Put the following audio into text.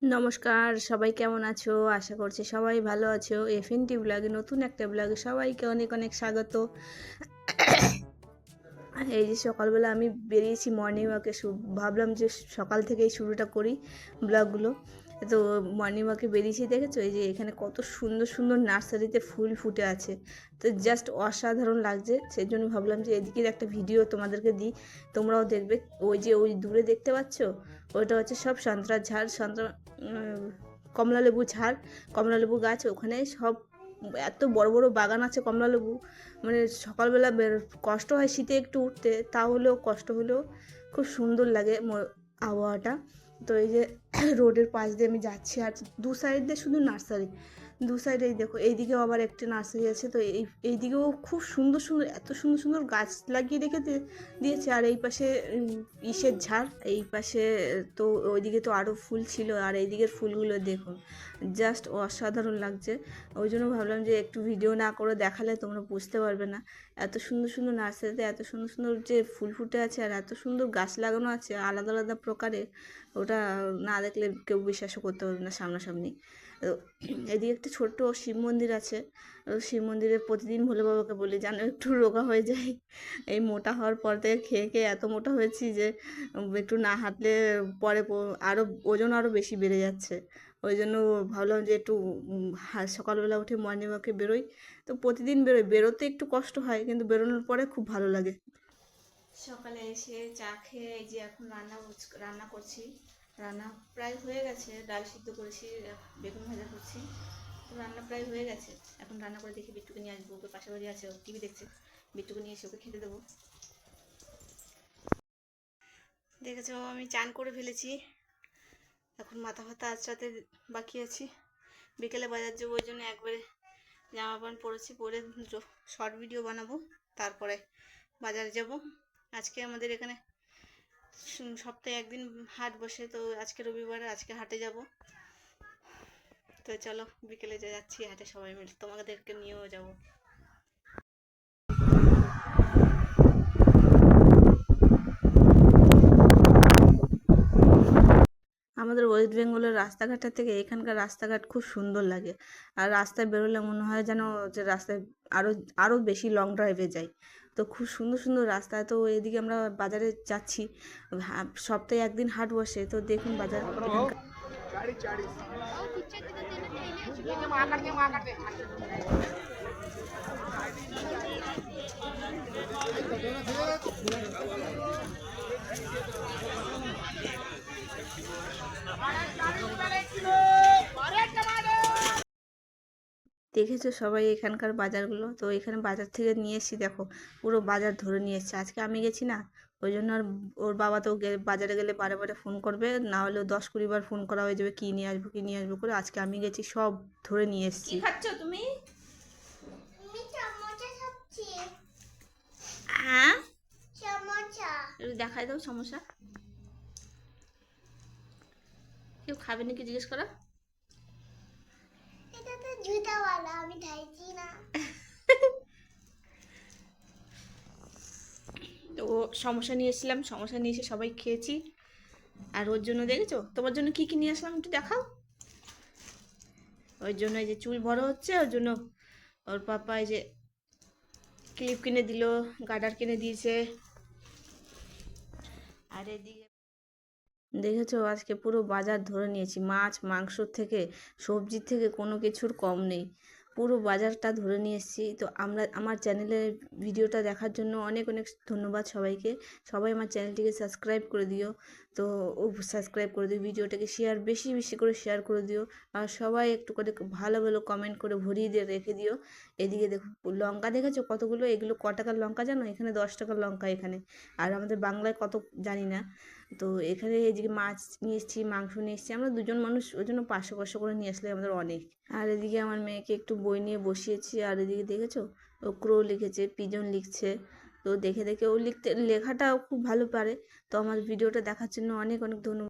নমস্কার, সবাই কেমন আছো? আশা করছি সবাই ভালো আছো। এফএনটি ব্লগে নতুন একটা ব্লগে সবাইকে অনেক অনেক স্বাগত। এই যে সকালবেলা আমি বেরিয়েছি মর্নিং ওয়াকে, ভাবলাম যে সকাল থেকেই শুরুটা করি ব্লগগুলো। তো মর্নিং ওয়াকে বেরিয়েছি, দেখেছো এই যে এখানে কত সুন্দর সুন্দর নার্সারিতে ফুল ফুটে আছে। তো জাস্ট অসাধারণ লাগছে, সেই জন্য ভাবলাম যে এদিকের একটা ভিডিও তোমাদেরকে দিই, তোমরাও দেখবে। ওই দূরে দেখতে পাচ্ছ, ওইটা হচ্ছে সব সন্ত্রার ঝাড়, কমলালেবু ঝাড়, কমলালেবু গাছ। ওখানে সব এত বড় বড় বাগান আছে কমলালেবু। মানে সকালবেলা কষ্ট হয় শীতে একটু উঠতে, তাহলেও কষ্ট হলেও খুব সুন্দর লাগে আবহাওয়াটা। তো এই যে রোডের পাশ দিয়ে আমি যাচ্ছি, আর দু সাইড দিয়ে শুধু নার্সারি, দু সাইডে এই দেখো, এইদিকেও আবার একটি নার্সারি আছে। তো এইদিকেও খুব সুন্দর সুন্দর, এত সুন্দর সুন্দর গাছ লাগিয়ে রেখে দিয়েছে। আর এই পাশে ইসের ঝাড়, এই পাশে তো ওইদিকে তো আরও ফুল ছিল। আর এইদিকের ফুলগুলো দেখুন, জাস্ট অসাধারণ লাগছে। ওই জন্য ভাবলাম যে একটু ভিডিও না করে দেখালে তোমরা বুঝতে পারবে না। এত সুন্দর সুন্দর নার্সারিতে এত সুন্দর সুন্দর যে ফুল ফুটে আছে, আর এত সুন্দর গাছ লাগানো আছে আলাদা আলাদা প্রকারের, ওটা না দেখলে কেউ বিশ্বাসও করতে পারবে না সামনাসামনি। তো এদিকে একটা ছোট্ট শিব মন্দির আছে। শিব মন্দিরে প্রতিদিন ভোলে বাবাকে বলি যেন একটু রোগা হয়ে যায়। এই মোটা হওয়ার পর থেকে খেয়ে খেয়ে এত মোটা হয়েছি যে একটু না হাঁটলে পরে আরও ওজন আরও বেশি বেড়ে যাচ্ছে। ওই জন্য ভাবলাম যে একটু সকালবেলা উঠে মর্নিং ওয়াকে বেরোই। তো প্রতিদিন বেরোই, বেরোতে একটু কষ্ট হয় কিন্তু বেরোনোর পরে খুব ভালো লাগে। সকালে এসে চা খেয়ে এই যে এখন রান্না করছি। রান্না প্রায় হয়ে গেছে, ডাল সিদ্ধ করেছি, বেগুন ভাজা করছি। তো রান্না প্রায় হয়ে গেছে। এখন রান্না করে দেখি বিট্টুকে নিয়ে আসবো, ওকে পাশে বাড়ি আছে, ও টিভি দেখছে। বিট্টুকে নিয়ে এসে ওকে খেতে দেবো। দেখেছো আমি চান করে ফেলেছি, এখন মাথা ফাতা আঁচড়াতে বাকি আছি। বিকেলে বাজার যাবো, ওই জন্য একবারে জামা প্যান্ট পরেছি, পরে শর্ট ভিডিও বানাবো, তারপরে বাজারে যাব। আজকে আমাদের এখানে সপ্তাহে একদিন হাট বসে, তো আজকে রবিবার, আজকে হাটে যাব। তো চলো বিকেলে যাচ্ছি হাটে সবাই মিলে, তোমাদেরকে নিয়েও যাব। আমাদের ওয়েস্ট বেঙ্গলের রাস্তাঘাটের থেকে এখানকার রাস্তাঘাট খুব সুন্দর লাগে। আর রাস্তায় বেরোলে মনে হয় যেন যে রাস্তায় আরও আরও বেশি লং ড্রাইভে যাই। তো খুব সুন্দর সুন্দর রাস্তা। তো এদিকে আমরা বাজারে যাচ্ছি, সপ্তাহে একদিন হাট বসে। তো দেখুন বাজার এখানকার। দেখেছো সবাই এখানকার বাজারগুলো। তো এখানে বাজার থেকে নিয়ে এসেছি, দেখো পুরো বাজার ধরে নিয়ে এসেছি। আজকে আমি গেছি না, ওই জন্য। আর ওর বাবা তো বাজারে গেলে বারে বারে ফোন করবে, না হলেও 10-20 বার ফোন করা হয়ে যাবে, কী নিয়ে আসবো কী নিয়ে আসবো করে। আজকে আমি গেছি, সব ধরে নিয়ে এসেছি। কি খাচ্ছ তুমি? হ্যাঁ, একটু দেখাই দাও সমস্যা। কেউ খাবে নাকি জিজ্ঞেস করা। এটা তো জুতাওয়ালা, আমি খাইছি না। তো সমস্যা নিয়ে এসেছিলাম, সমস্যা নিয়ে এসে সবাই খেয়েছি। আর ওর জন্য দেখেছো, তোমার জন্য কি কি নিয়ে আসলাম একটু দেখাও। ওই জন্য এই যে চুল বড় হচ্ছে, ওর জন্য ওর পাপা এই যে ক্লিপ কিনে দিল, গার্ডার কিনে দিয়েছে। আর এদিকে দেখেছো আজকে পুরো বাজার ধরে নিয়েছি, মাছ মাংস থেকে সবজির থেকে কোনো কিছুর কম নেই। পুরো বাজারটা ধরে নিয়ে এসেছি। তো আমার চ্যানেলের ভিডিওটা দেখার জন্য অনেক অনেক ধন্যবাদ সবাইকে। সবাই আমার চ্যানেলটিকে সাবস্ক্রাইব করে দিও। তো সাবস্ক্রাইব করে দিও, ভিডিওটাকে শেয়ার বেশি বেশি করে শেয়ার করে দিও। আর সবাই একটু করে ভালো ভালো কমেন্ট করে ভরিয়ে দিয়ে রেখে দিও। এদিকে দেখো লঙ্কা, দেখেছো কতগুলো, এগুলো ক টাকার লঙ্কা জানো? এখানে 10 টাকার লঙ্কা এখানে। আর আমাদের বাংলায় কত জানি না। তো এখানে এদিকে মাছ নিয়ে এসেছি, মাংস নিয়ে এসেছি, আমরা দুজন মানুষ, ওই জন্য 500-500 করে নিয়ে আসলে আমাদের অনেক। আর এদিকে আমার মেয়েকে একটু বই নিয়ে বসিয়েছি। আর এদিকে দেখেছো ও ক্রো লিখেছে, পিজন লিখছে। তো দেখে দেখে ও লেখাটাও খুব ভালো পারে। তো আমার ভিডিওটা দেখার জন্য অনেক অনেক ধন্যবাদ।